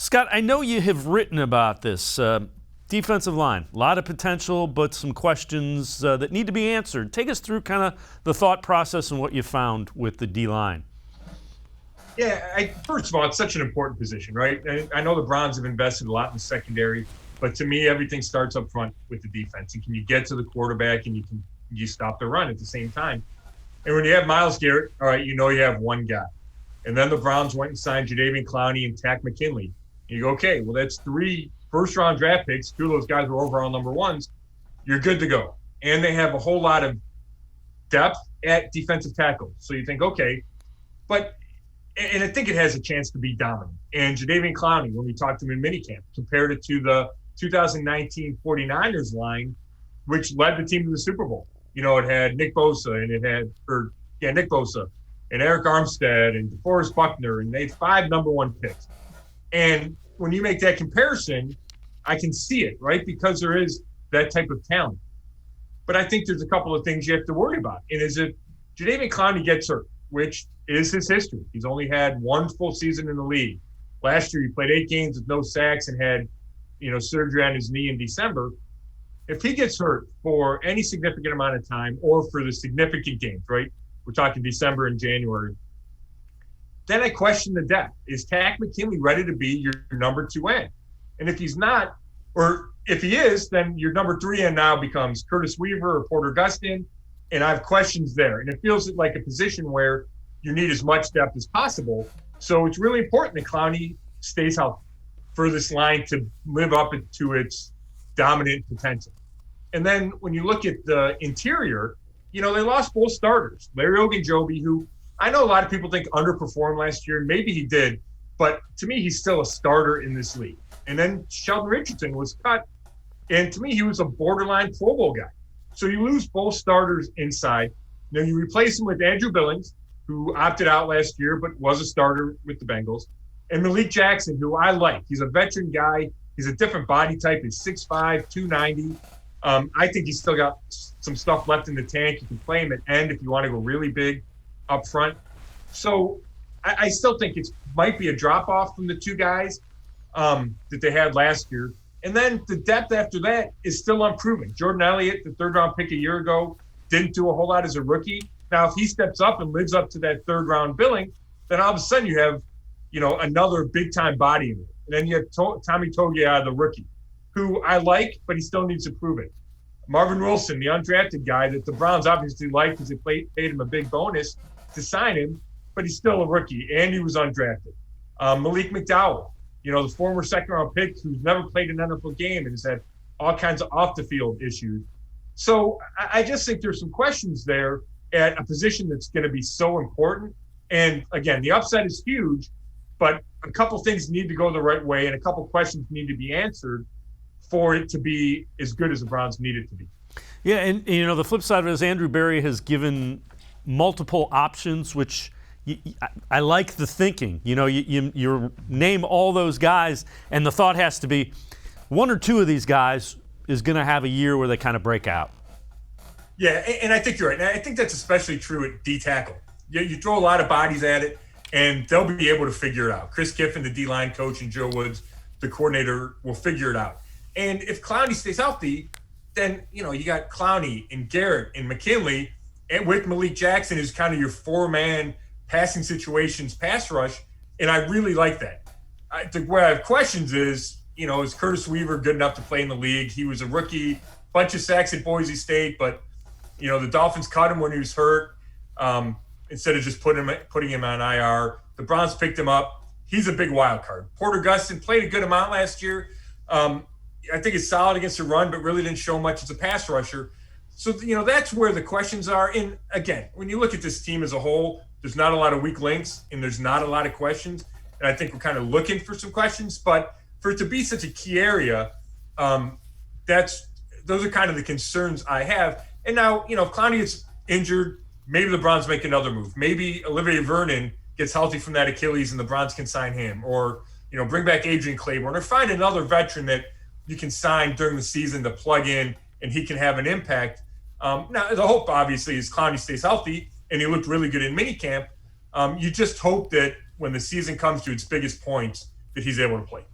Scott, I know you have written about this. Defensive line, a lot of potential, but some questions that need to be answered. Take us through kind of the thought process and what you found with the D-line. Yeah, first of all, it's such an important position, right? I know the Browns have invested a lot in the secondary, but to me, everything starts up front with the defense. And can you get to the quarterback and you stop the run at the same time? And when you have Myles Garrett, all right, you know you have one guy. And then the Browns went and signed Jadeveon Clowney and Takk McKinley. And you go, okay, well, that's 3 first-round draft picks. 2 of those guys were overall number 1s. You're good to go. And they have a whole lot of depth at defensive tackle. So you think, okay, and I think it has a chance to be dominant. And Jadeveon Clowney, when we talked to him in minicamp, compared it to the 2019 49ers line, which led the team to the Super Bowl. You know, it had Nick Bosa Nick Bosa and Eric Armstead and DeForest Buckner, and they had 5 number 1 picks. And when you make that comparison, I can see it, right? Because there is that type of talent. But I think there's a couple of things you have to worry about. And is if Jadeveon Clowney gets hurt, which is his history. He's only had 1 full season in the league. Last year, he played 8 games with no sacks and had, surgery on his knee in December. If he gets hurt for any significant amount of time or for the significant games, right? We're talking December and January. Then I question the depth. Is Takk McKinley ready to be your number 2 end? And if he's not, or if he is, then your number 3 end now becomes Curtis Weaver or Porter Gustin. And I have questions there. And it feels like a position where you need as much depth as possible. So it's really important that Clowney stays healthy for this line to live up to its dominant potential. And then when you look at the interior, they lost both starters. Larry Ogunjobi, who I know a lot of people think underperformed last year, and maybe he did, but to me, he's still a starter in this league. And then Sheldon Richardson was cut, and to me, he was a borderline Pro Bowl guy. So you lose both starters inside. Then you replace him with Andrew Billings, who opted out last year but was a starter with the Bengals, and Malik Jackson, who I like. He's a veteran guy. He's a different body type. He's 6'5", 290. I think he's still got some stuff left in the tank. You can play him at end if you want to go really big up front. So I still think it might be a drop-off from the 2 guys that they had last year. And then the depth after that is still unproven. Jordan Elliott, the 3rd-round pick a year ago, didn't do a whole lot as a rookie. Now, if he steps up and lives up to that 3rd-round billing, then all of a sudden you have, another big-time body in it. And then you have Tommy Togiai, the rookie, who I like, but he still needs to prove it. Marvin Wilson, the undrafted guy that the Browns obviously liked because they paid him a big bonus to sign him, but he's still a rookie, and he was undrafted. Malik McDowell, the former 2nd-round pick who's never played an NFL game and has had all kinds of off-the-field issues. So I just think there's some questions there at a position that's going to be so important. And, again, the upside is huge, but a couple things need to go the right way and a couple questions need to be answered for it to be as good as the Browns need it to be. Yeah, and the flip side of it is Andrew Berry has given multiple options, which I like the thinking. You name all those guys, and the thought has to be 1 or 2 of these guys is going to have a year where they kind of break out. Yeah, and I think you're right. And I think that's especially true at D-tackle. You throw a lot of bodies at it, and they'll be able to figure it out. Chris Kiffin, the D-line coach, and Joe Woods, the coordinator, will figure it out. And if Clowney stays healthy, then, you got Clowney and Garrett and McKinley, and with Malik Jackson who's kind of your 4-man passing situations pass rush, and I really like that. Where I have questions is, is Curtis Weaver good enough to play in the league? He was a rookie, bunch of sacks at Boise State, but, the Dolphins cut him when he was hurt instead of just putting him on IR. The Browns picked him up. He's a big wild card. Porter Gustin played a good amount last year. I think it's solid against the run, but really didn't show much as a pass rusher. So, that's where the questions are. And, again, when you look at this team as a whole, there's not a lot of weak links and there's not a lot of questions. And I think we're kind of looking for some questions. But for it to be such a key area, those are kind of the concerns I have. And now, if Clowney gets injured, maybe the Browns make another move. Maybe Olivier Vernon gets healthy from that Achilles and the Browns can sign him. Or, bring back Adrian Claiborne or find another veteran that you can sign during the season to plug in and he can have an impact. Now, the hope, obviously, is Clowney stays healthy, and he looked really good in minicamp. You just hope that when the season comes to its biggest points, that he's able to play.